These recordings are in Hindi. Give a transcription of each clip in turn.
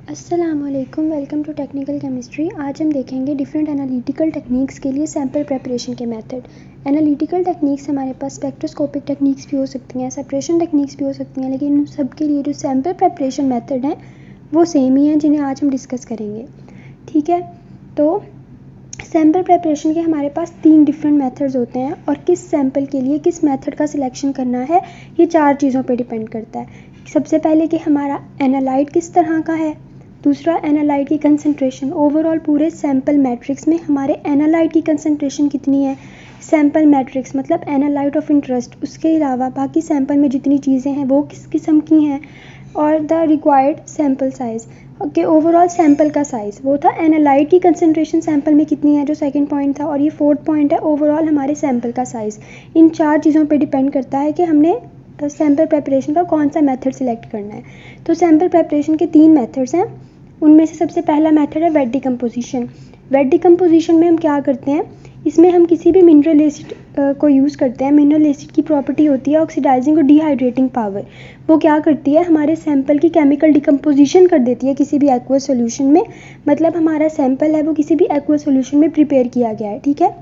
अस्सलामुअलैकुम, वेलकम टू टेक्निकल केमिस्ट्री। आज हम देखेंगे डिफरेंट एनालिटिकल टेक्निक्स के लिए सैम्पल प्रेपरेशन के मेथड। एनालिटिकल टेक्निक्स हमारे पास स्पेक्ट्रोस्कोपिक टेक्निक्स भी हो सकती हैं, सेपरेशन टेक्निक्स भी हो सकती हैं, लेकिन उन सब के लिए जो सैम्पल प्रेपरेशन मेथड हैं वो सेम ही हैं, जिन्हें आज हम डिस्कस करेंगे। ठीक है, तो सैम्पल प्रेपरेशन के हमारे पास 3 डिफरेंट मेथड्स होते हैं और किस सैम्पल के लिए किस मेथड का सिलेक्शन करना है ये 4 चीज़ों पे डिपेंड करता है। सबसे पहले कि हमारा एनालाइट किस तरह का है, दूसरा एनालाइट की कंसंट्रेशन, ओवरऑल पूरे सैम्पल मैट्रिक्स में हमारे एनालाइट की कंसंट्रेशन कितनी है, सैम्पल मैट्रिक्स मतलब एनालाइट ऑफ इंटरेस्ट, उसके अलावा बाकी सैम्पल में जितनी चीज़ें हैं वो किस किस्म की हैं, और the required sample size okay, overall sample का साइज़ वो था। एनालाइट की कंसंट्रेशन सैम्पल में कितनी है जो सेकंड पॉइंट था, और ये फोर्थ पॉइंट है ओवरऑल हमारे सैम्पल का साइज़। इन 4 चीज़ों पे डिपेंड करता है कि हमने सैम्पल प्रेपरेशन का कौन सा मेथड सिलेक्ट करना है। तो सैम्पल प्रेपरेशन के 3 मेथड्स हैं, उनमें से सबसे पहला मेथड है वेट डिकम्पोजिशन। वेट डिकम्पोजिशन में हम क्या करते हैं, इसमें हम किसी भी मिनरल एसिड को यूज़ करते हैं। मिनरल एसिड की प्रॉपर्टी होती है ऑक्सीडाइजिंग और डिहाइड्रेटिंग पावर। वो क्या करती है, हमारे सैंपल की केमिकल डिकम्पोजिशन कर देती है किसी भी एक्वस सॉल्यूशन में, मतलब हमारा सैंपल है वो किसी भी एक्वस सॉल्यूशन में प्रिपेयर किया गया है। ठीक है,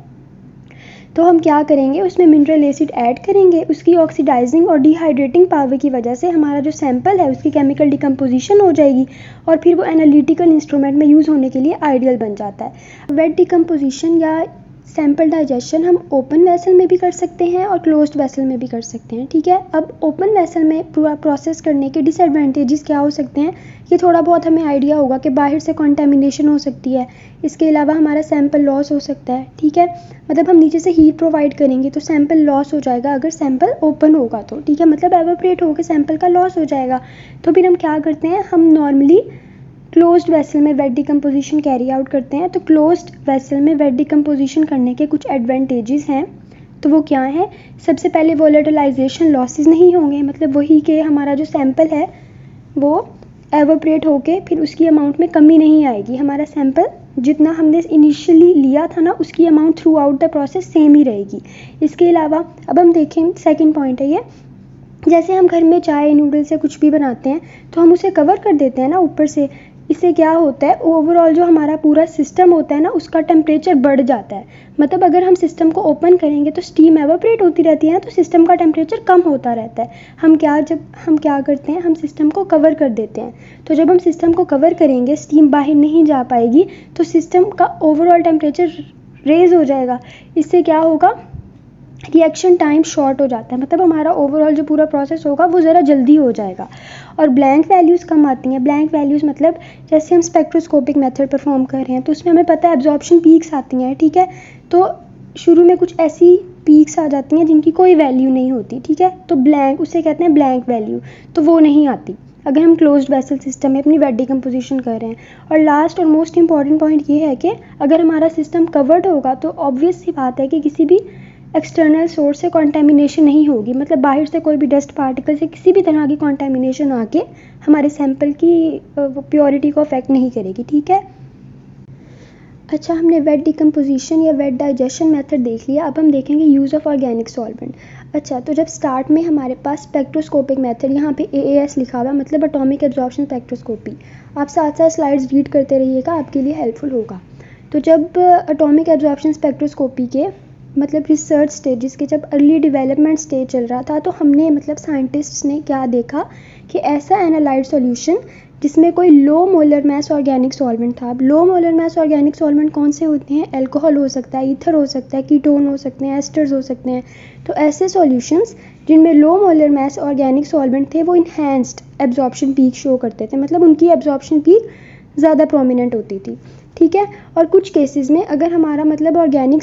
तो हम क्या करेंगे, उसमें मिनरल एसिड ऐड करेंगे, उसकी ऑक्सीडाइजिंग और डिहाइड्रेटिंग पावर की वजह से हमारा जो सैंपल है उसकी केमिकल डिकम्पोजिशन हो जाएगी और फिर वो एनालिटिकल इंस्ट्रूमेंट में यूज़ होने के लिए आइडियल बन जाता है। वेट डिकम्पोजिशन या सैंपल डाइजेशन हम ओपन वेसल में भी कर सकते हैं और क्लोज्ड वेसल में भी कर सकते हैं। ठीक है, अब ओपन वेसल में पूरा प्रोसेस करने के डिसएडवांटेजेस क्या हो सकते हैं, ये थोड़ा बहुत हमें आइडिया होगा कि बाहर से कंटामिनेशन हो सकती है, इसके अलावा हमारा सैंपल लॉस हो सकता है। ठीक है, मतलब हम नीचे से हीट प्रोवाइड करेंगे तो सैंपल लॉस हो जाएगा अगर सैंपल ओपन होगा तो। ठीक है, मतलब एवोपरेट होकर सैंपल का लॉस हो जाएगा। तो फिर हम क्या करते हैं, हम नॉर्मली क्लोज्ड वेसल में वेट डिकम्पोजिशन कैरी आउट करते हैं। तो क्लोज्ड वेसल में वेट डिकम्पोजिशन करने के कुछ एडवांटेजेस हैं, तो वो क्या है, सबसे पहले वोलेटिलाइजेशन लॉसेस नहीं होंगे, मतलब वही कि हमारा जो सैंपल है वो एवोपरेट होके फिर उसकी अमाउंट में कमी नहीं आएगी। हमारा सैंपल जितना हमने इनिशियली लिया था ना उसकी amount throughout the process same ही रहेगी। इसके अलावा अब हम देखें, सेकंड पॉइंट है ये, जैसे हम घर में चाय नूडल्स या कुछ भी बनाते हैं तो हम उसे कवर कर देते हैं ना ऊपर से। इससे क्या होता है, ओवरऑल जो हमारा पूरा सिस्टम होता है ना उसका टेम्परेचर बढ़ जाता है। मतलब अगर हम सिस्टम को ओपन करेंगे तो स्टीम एवोपरेट होती रहती है ना, तो सिस्टम का टेम्परेचर कम होता रहता है। हम क्या करते हैं, हम सिस्टम को कवर कर देते हैं। तो जब हम सिस्टम को कवर करेंगे स्टीम बाहर नहीं जा पाएगी, तो सिस्टम का ओवरऑल टेम्परेचर रेज हो जाएगा। इससे क्या होगा, रिएक्शन टाइम शॉर्ट हो जाता है, मतलब हमारा ओवरऑल जो पूरा प्रोसेस होगा वो ज़रा जल्दी हो जाएगा और ब्लैंक वैल्यूज़ कम आती हैं। ब्लैंक वैल्यूज़ मतलब जैसे हम स्पेक्ट्रोस्कोपिक मेथड परफॉर्म कर रहे हैं तो उसमें हमें पता है एब्जॉर्प्शन पीक्स आती हैं। ठीक है, तो शुरू में कुछ ऐसी पीक्स आ जाती हैं जिनकी कोई वैल्यू नहीं होती। ठीक है, तो ब्लैंक, उसे कहते हैं ब्लैंक वैल्यू, तो वो नहीं आती अगर हम क्लोज्ड वेसल सिस्टम में अपनी वेट डिकम्पोजिशन कर रहे हैं। और लास्ट और मोस्ट इंपॉर्टेंट पॉइंट ये है कि अगर हमारा सिस्टम कवर्ड होगा तो ऑब्वियस सी बात है कि किसी भी एक्सटर्नल सोर्स से कंटामिनेशन नहीं होगी, मतलब बाहर से कोई भी डस्ट पार्टिकल से किसी भी तरह की कंटामिनेशन आके हमारे सैंपल की प्योरिटी को अफेक्ट नहीं करेगी। ठीक है, अच्छा, हमने वेट डिकम्पोजिशन या वेट डाइजेशन मेथड देख लिया। अब हम देखेंगे यूज़ ऑफ ऑर्गेनिक सॉल्वेंट। अच्छा, तो जब स्टार्ट में हमारे पास स्पेक्ट्रोस्कोपिक मेथड, यहाँ पे AAS लिखा हुआ है, मतलब एटॉमिक एब्जॉर्प्शन स्पेक्ट्रोस्कोपी। आप साथ साथ स्लाइड्स रीड करते रहिएगा, आपके लिए हेल्पफुल होगा। तो जब एटॉमिक एब्जॉर्प्शन स्पेक्ट्रोस्कोपी के मतलब रिसर्च स्टेजेस के जब अर्ली डेवलपमेंट स्टेज चल रहा था, तो हमने मतलब साइंटिस्ट्स ने क्या देखा कि ऐसा एनालाइट सॉल्यूशन जिसमें कोई low molar mass organic solvent था। अब low molar mass organic solvent कौन से होते हैं, अल्कोहल हो सकता है, ईथर हो सकता है, कीटोन हो सकते हैं, एस्टर्स हो सकते हैं। तो ऐसे सॉल्यूशंस जिनमें low molar mass organic solvent थे वो इन्हेंस्ड एब्जॉर्प्शन पीक शो करते थे, मतलब उनकी एब्जॉर्प्शन पीक ज़्यादा प्रोमिनेंट होती थी। ठीक है, और कुछ केसेस में अगर हमारा मतलब ऑर्गेनिक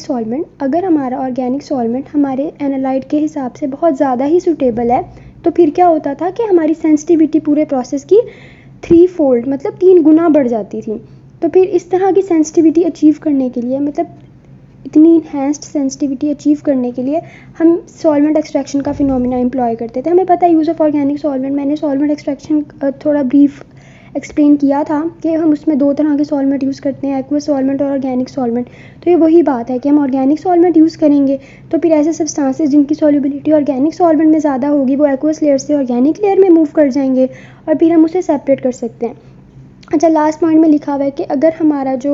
सॉल्वेंट हमारे एनालाइट के हिसाब से बहुत ज़्यादा ही सूटेबल है, तो फिर क्या होता था कि हमारी सेंसिटिविटी पूरे प्रोसेस की 3 फोल्ड मतलब 3 गुना बढ़ जाती थी। तो फिर इस तरह की सेंसिटिविटी अचीव करने के लिए, मतलब इतनी इन्हेंस्ड सेंसिटिविटी अचीव करने के लिए हम सॉल्वेंट एक्सट्रैक्शन का फिनोमिना एम्प्लॉय करते थे। हमें पता है यूज़ ऑफ ऑर्गेनिक सॉल्वेंट, मैंने सॉल्वेंट एक्सट्रैक्शन थोड़ा ब्रीफ एक्सप्लेन किया था कि हम उसमें 2 तरह के सॉल्वेंट यूज़ करते हैं, एक्वस सॉल्वेंट और ऑर्गेनिक सॉल्वेंट। तो ये वही बात है कि हम ऑर्गेनिक सॉल्वेंट यूज़ करेंगे तो फिर ऐसे सब्सटेंसेस जिनकी सॉल्युबिलिटी ऑर्गेनिक सॉल्वेंट में ज़्यादा होगी वो एक्वस लेयर से ऑर्गेनिक लेयर में मूव कर जाएंगे और फिर हम उसे सेपरेट कर सकते हैं। अच्छा, लास्ट पॉइंट में लिखा हुआ है कि अगर हमारा जो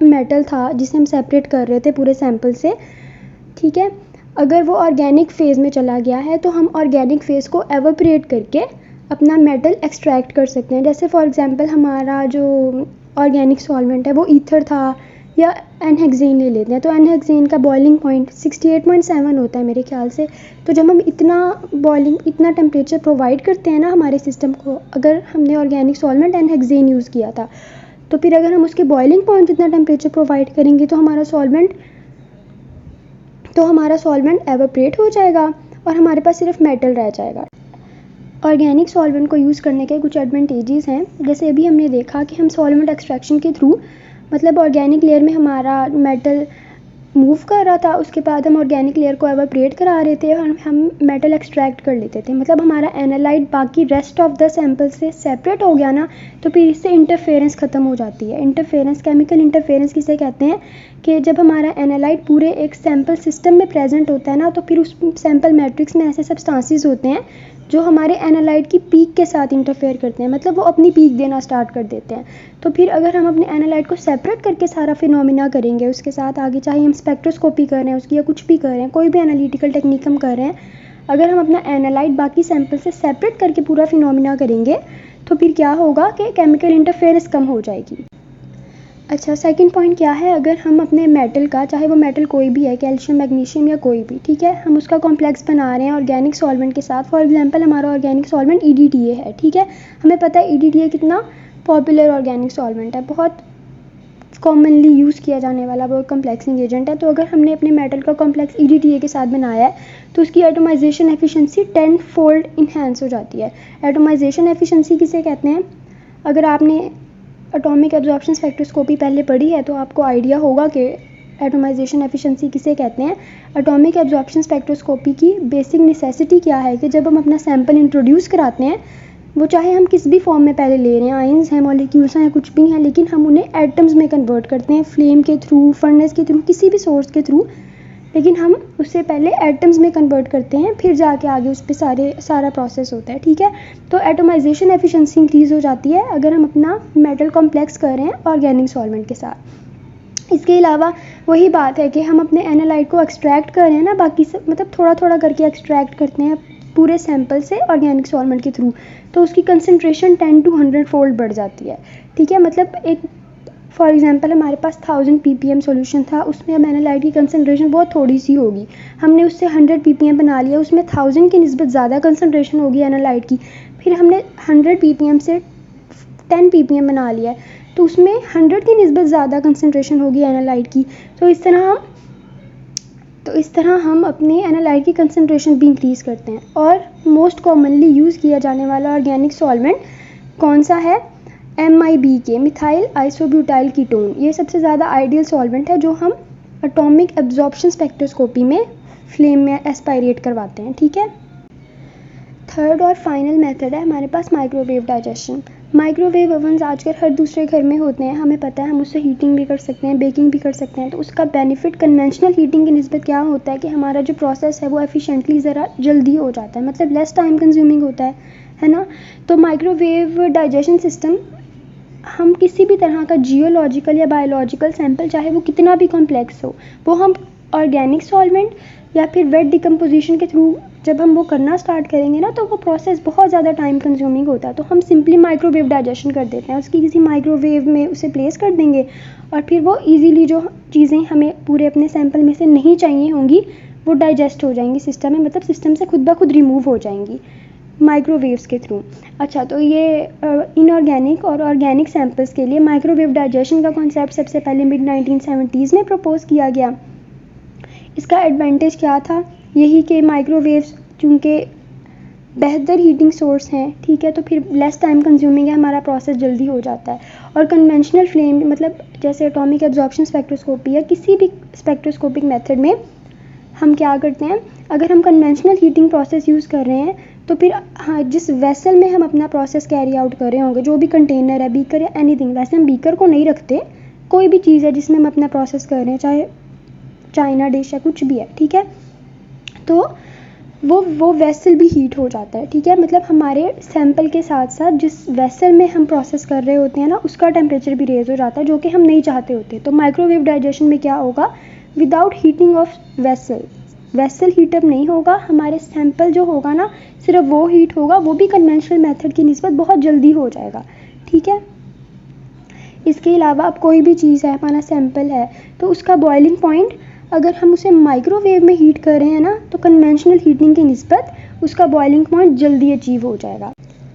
मेटल था जिसे हम सेपरेट कर रहे थे पूरे सैंपल से, ठीक है, अगर वो ऑर्गेनिक फेज़ में चला गया है तो हम ऑर्गेनिक फेज़ को एवोपरेट करके अपना मेटल एक्सट्रैक्ट कर सकते हैं। जैसे फॉर एग्जांपल हमारा जो ऑर्गेनिक सॉल्वेंट है वो ईथर था या एनहेक्सेन ले लेते हैं, तो एनहेक्सेन का बॉइलिंग पॉइंट 68.7 होता है मेरे ख्याल से। तो जब हम इतना टेम्परेचर प्रोवाइड करते हैं ना हमारे सिस्टम को, अगर हमने ऑर्गेनिक सॉल्वेंट एनहेक्सेन यूज़ किया था, तो फिर अगर हम उसके बॉइलिंग पॉइंट इतना टेम्परेचर प्रोवाइड करेंगे तो हमारा सॉल्वेंट एवोपरेट हो जाएगा और हमारे पास सिर्फ मेटल रह जाएगा। ऑर्गेनिक सॉल्वेंट को यूज़ करने के कुछ एडवांटेजेस हैं। जैसे अभी हमने देखा कि हम सॉल्वेंट एक्सट्रैक्शन के थ्रू, मतलब ऑर्गेनिक लेयर में हमारा मेटल मूव कर रहा था, उसके बाद हम ऑर्गेनिक लेयर को एवोपरेट करा रहे थे और हम मेटल एक्सट्रैक्ट कर लेते थे। मतलब हमारा एनालाइट बाकी रेस्ट ऑफ द सैंपल से सेपरेट हो गया ना, तो फिर इससे इंटरफेरेंस ख़त्म हो जाती है। इंटरफेरेंस, केमिकल इंटरफेरेंस किसे कहते हैं कि जब हमारा एनालाइट पूरे एक सैंपल सिस्टम में प्रेजेंट होता है ना, तो फिर उस सैंपल मैट्रिक्स में ऐसे सब्सटेंसेस होते हैं जो हमारे एनालाइट की पीक के साथ इंटरफेयर करते हैं, मतलब वो अपनी पीक देना स्टार्ट कर देते हैं। तो फिर अगर हम अपने एनालाइट को सेपरेट करके सारा फिनोमिना करेंगे उसके साथ आगे, चाहे हम स्पेक्ट्रोस्कोपी कर रहे हैं उसकी या कुछ भी कर रहे हैं, कोई भी एनालिटिकल टेक्निक हम कर रहे हैं, अगर हम अपना एनालाइट बाकी सैंपल से सेपरेट करके पूरा फिनोमिना करेंगे तो फिर क्या होगा कि केमिकल इंटरफेरेंस कम हो जाएगी। अच्छा, सेकंड पॉइंट क्या है, अगर हम अपने मेटल का, चाहे वो मेटल कोई भी है, कैल्शियम, मैग्नीशियम या कोई भी, ठीक है, हम उसका कॉम्प्लेक्स बना रहे हैं ऑर्गेनिक सॉल्वेंट के साथ। फॉर एग्जांपल हमारा ऑर्गेनिक सॉल्वेंट EDTA है, ठीक है, हमें पता है EDTA कितना पॉपुलर ऑर्गेनिक सॉल्वेंट है, बहुत कॉमनली यूज़ किया जाने वाला वो कॉम्प्लेक्सिंग एजेंट है। तो अगर हमने अपने मेटल का कॉम्प्लेक्स EDTA के साथ बनाया है तो उसकी एटोमाइजेशन एफिशिएंसी 10 फोल्ड इन्हेंस हो जाती है। एटोमाइजेशन एफिशिएंसी किसे कहते हैं? अगर आपने एटॉमिक एब्जॉर्प्शन स्पेक्ट्रोस्कोपी पहले पढ़ी है तो आपको आइडिया होगा कि एटोमाइजेशन एफिशिएंसी किसे कहते हैं। एटॉमिक एब्जॉर्प्शन स्पेक्ट्रोस्कोपी की बेसिक नेसेसिटी क्या है कि जब हम अपना सैंपल इंट्रोड्यूस कराते हैं, वो चाहे हम किस भी फॉर्म में पहले ले रहे हैं, आयंस हैं, मॉलिक्यूल्स हैं, कुछ भी हैं, लेकिन हम उन्हें एटम्स में कन्वर्ट करते हैं, फ्लेम के थ्रू, फर्नेस के थ्रू, किसी भी सोर्स के थ्रू, लेकिन हम उससे पहले एटम्स में कन्वर्ट करते हैं, फिर जाके आगे उस पर सारा प्रोसेस होता है, ठीक है। तो एटोमाइजेशन एफिशिएंसी इंक्रीज़ हो जाती है अगर हम अपना मेटल कॉम्प्लेक्स कर रहे हैं ऑर्गेनिक सॉल्वेंट के साथ। इसके अलावा वही बात है कि हम अपने एनालाइट को एक्सट्रैक्ट कर रहे हैं ना, बाकी सब मतलब थोड़ा थोड़ा करके एक्सट्रैक्ट करते हैं पूरे सैंपल से ऑर्गेनिक सॉल्वेंट के थ्रू, तो उसकी कंसनट्रेशन 10 to 100 फोल्ड बढ़ जाती है, ठीक है। मतलब एक फॉर एग्जांपल हमारे पास 1000 ppm सॉल्यूशन था, उसमें अब एनालाइट की कंसनट्रेशन बहुत थोड़ी सी होगी, हमने उससे 100 ppm बना लिया, उसमें 1000 की निस्बत ज़्यादा कंसनट्रेशन होगी एनालाइट की, फिर हमने 100 ppm से 10 ppm बना लिया है, तो उसमें 100 की निस्बत ज़्यादा कंसनट्रेशन होगी एनालाइट की। तो इस तरह हम अपने एनालाइट की कंसनट्रेशन भी इंक्रीज़ करते हैं। और मोस्ट कॉमनली यूज़ किया जाने वाला ऑर्गेनिक सॉल्वेंट कौन सा है? MIBK, methyl isobutyl ketone. ये सबसे ज़्यादा आइडियल सॉल्वेंट है जो हम एटॉमिक एब्जॉर्प्शन स्पेक्ट्रोस्कोपी में फ्लेम में एस्पायरेट करवाते हैं, ठीक है। थर्ड और फाइनल मेथड है हमारे पास माइक्रोवेव डाइजेशन। माइक्रोवेव ओवन्स आजकल हर दूसरे घर में होते हैं, हमें पता है, हम उससे हीटिंग भी कर सकते हैं, बेकिंग भी कर सकते हैं। तो उसका बेनिफिट कन्वेंशनल हीटिंग की निस्बत क्या होता है कि हमारा जो प्रोसेस है वो एफिशिएंटली ज़रा जल्दी हो जाता है, मतलब लेस टाइम कंज्यूमिंग होता है ना। तो माइक्रोवेव डाइजेशन सिस्टम, हम किसी भी तरह का जियोलॉजिकल या बायोलॉजिकल सैंपल, चाहे वो कितना भी कॉम्प्लेक्स हो, वो हम ऑर्गेनिक सॉल्वेंट या फिर वेट डिकम्पोजिशन के थ्रू जब हम वो करना स्टार्ट करेंगे ना, तो वो प्रोसेस बहुत ज़्यादा टाइम कंज्यूमिंग होता है। तो हम सिंपली माइक्रोवेव डाइजेशन कर देते हैं, उसकी किसी माइक्रोवेव में उसे प्लेस कर देंगे और फिर वो ईजीली जो चीज़ें हमें पूरे अपने सैंपल में से नहीं चाहिए होंगी वो डाइजेस्ट हो जाएंगी सिस्टम में, मतलब सिस्टम से खुद ब खुद रिमूव हो जाएंगी माइक्रोवेव्स के थ्रू। अच्छा, तो ये इनऑर्गेनिक और ऑर्गेनिक सैंपल्स के लिए माइक्रोवेव डाइजेशन का कॉन्सेप्ट सबसे पहले मिड 1970s में प्रपोज किया गया। इसका एडवांटेज क्या था? यही कि माइक्रोवेव्स चूँकि बेहतर हीटिंग सोर्स हैं, ठीक है, तो फिर लेस टाइम कंज्यूमिंग है, हमारा प्रोसेस जल्दी हो जाता है। और कन्वेंशनल फ्लेम, मतलब जैसे एटॉमिक एब्जॉर्प्शन स्पेक्ट्रोस्कोपी या किसी भी स्पेक्ट्रोस्कोपिक मेथड में हम क्या करते हैं, अगर हम कन्वेंशनल हीटिंग प्रोसेस यूज़ कर रहे हैं तो फिर हाँ, जिस वेसल में हम अपना प्रोसेस कैरी आउट कर रहे होंगे, जो भी कंटेनर है, बीकर या एनीथिंग, वैसे हम बीकर को नहीं रखते, कोई भी चीज़ है जिसमें हम अपना प्रोसेस कर रहे हैं, चाहे चाइना डिश या कुछ भी है, ठीक है। तो वो वेसल भी हीट हो जाता है, ठीक है। मतलब हमारे सैंपल के साथ साथ जिस वेसल में हम प्रोसेस कर रहे होते हैं ना, उसका टेम्परेचर भी रेज हो जाता है, जो कि हम नहीं चाहते होते। तो माइक्रोवेव डाइजेशन में क्या होगा, without heating of vessel heat up नहीं होगा, हमारे सैंपल जो होगा ना सिर्फ वो हीट होगा, वो भी कन्वेंशनल मेथड की निस्बत बहुत जल्दी हो जाएगा, ठीक है। इसके अलावा अब कोई भी चीज़ है, हमारा सैंपल है, तो उसका बॉइलिंग पॉइंट अगर हम उसे माइक्रोवेव में हीट कर रहे हैं ना, तो कन्वेंशनल हीटिंग की निस्बत उसका बॉइलिंग पॉइंट जल्दी अचीव हो जाएगा।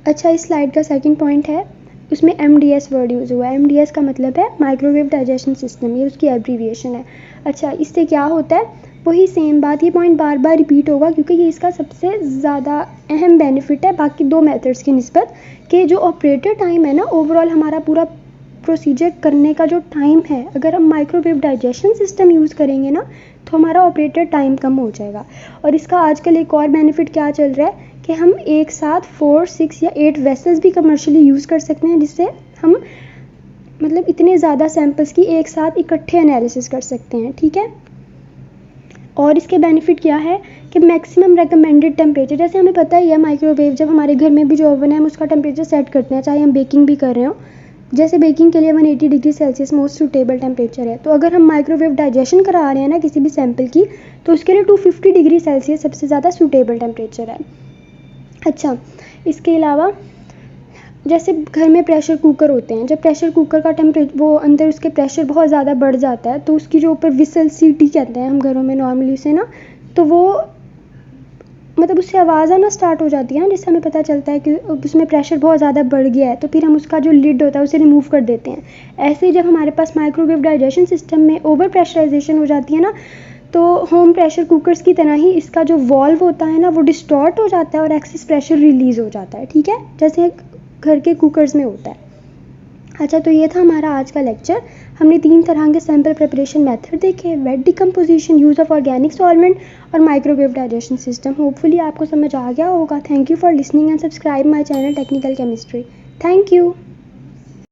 अच्छा, इस स्लाइड का सेकंड पॉइंट है, उसमें MDS वर्ड यूज़ हुआ है। MDS का मतलब है माइक्रोवेव डाइजेशन सिस्टम, ये उसकी एब्रीविएशन है। अच्छा, इससे क्या होता है, वही सेम बात, ये पॉइंट बार बार रिपीट होगा क्योंकि ये इसका सबसे ज़्यादा अहम बेनिफिट है बाकी दो मेथड्स की निस्बत, कि जो ऑपरेटर टाइम है ना, ओवरऑल हमारा पूरा प्रोसीजर करने का जो टाइम है, अगर हम माइक्रोवेव डाइजेशन सिस्टम यूज़ करेंगे ना, तो हमारा ऑपरेटर टाइम कम हो जाएगा। और इसका आजकल एक और बेनिफिट क्या चल रहा है कि हम एक साथ 4, 6 या 8 वेसल्स भी कमर्शियली यूज़ कर सकते हैं, जिससे हम मतलब इतने ज़्यादा सैंपल्स की एक साथ इकट्ठे एनालिसिस कर सकते हैं, ठीक है। और इसके बेनिफिट क्या है कि मैक्सिमम रेकमेंडेड टेम्परेचर, जैसे हमें पता ही है माइक्रोवेव, जब हमारे घर में भी जो ओवन है हम उसका टेम्परेचर सेट करते हैं, चाहे हम बेकिंग भी कर रहे हो। जैसे बेकिंग के लिए 180 degree Celsius most suitable temperature है, तो अगर हम माइक्रोवेव डाइजेशन करा रहे हैं ना किसी भी सैंपल की, तो उसके लिए 250 डिग्री सेल्सियस सबसे ज़्यादा सूटेबल टेम्परेचर है। अच्छा, इसके अलावा जैसे घर में प्रेशर कुकर होते हैं, जब प्रेशर कुकर का टेम्परेचर, वो अंदर उसके प्रेशर बहुत ज़्यादा बढ़ जाता है, तो उसकी जो ऊपर विसल, सीटी कहते हैं हम घरों में नॉर्मली उसे ना, तो वो मतलब उससे आवाज़ आना स्टार्ट हो जाती है ना, जिससे हमें पता चलता है कि उसमें प्रेशर बहुत ज़्यादा बढ़ गया है, तो फिर हम उसका जो लिड होता है उसे रिमूव कर देते हैं। ऐसे ही जब हमारे पास माइक्रोवेव डाइजेशन सिस्टम में ओवर प्रेशराइजेशन हो जाती है ना, तो होम प्रेशर कुकर्स की तरह ही इसका जो वॉल्व होता है ना, वो डिस्टॉर्ट हो जाता है और एक्सेस प्रेशर रिलीज़ हो जाता है, ठीक है, जैसे घर के कुकर्स में होता है। अच्छा, तो ये था हमारा आज का लेक्चर। हमने 3 तरह के सैंपल प्रिपरेशन मेथड देखे, wet decomposition, use of organic solvent और माइक्रोवेव डाइजेशन सिस्टम। होपफुली आपको समझ आ गया होगा। Thank you for listening and subscribe my channel technical chemistry. Thank you.